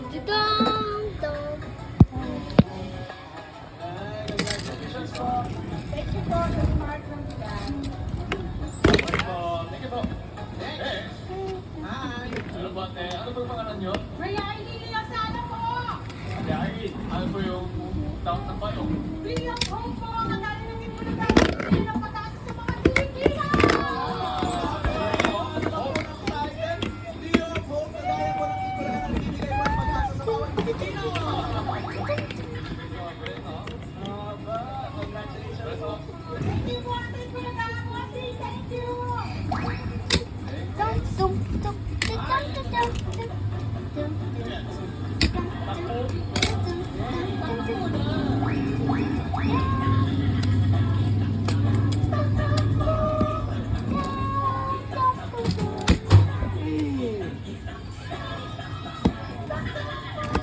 Dudong, dong. Thank you po sa smart lang dyan. Thank you po. Hi. Ano ba, te? Ano po yung pangalan nyo? Maya, iniiyak sana po! Ate Ai, ano po yung taon ng bayo? Bigyan ko po! Madali ng ipunan natin! Bigyan ng pataas sa mga Pilipinas! Thank you po! Atin po nagkakakwasi! Thank you! Dong, dong, dong, dong, dong, dong, dong.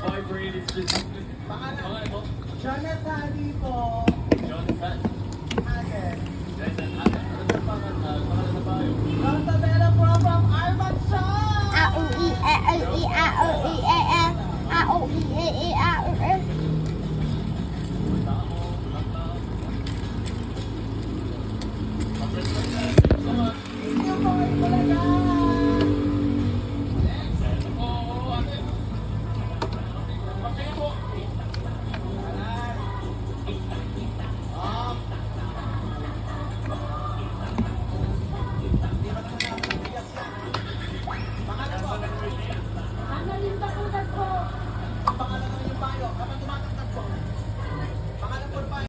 Vibrated just... Pangalan mo? Jonathan po! Jonathan. Atin! Jonathan, ano po yung pangalan ng bayo? Jonathan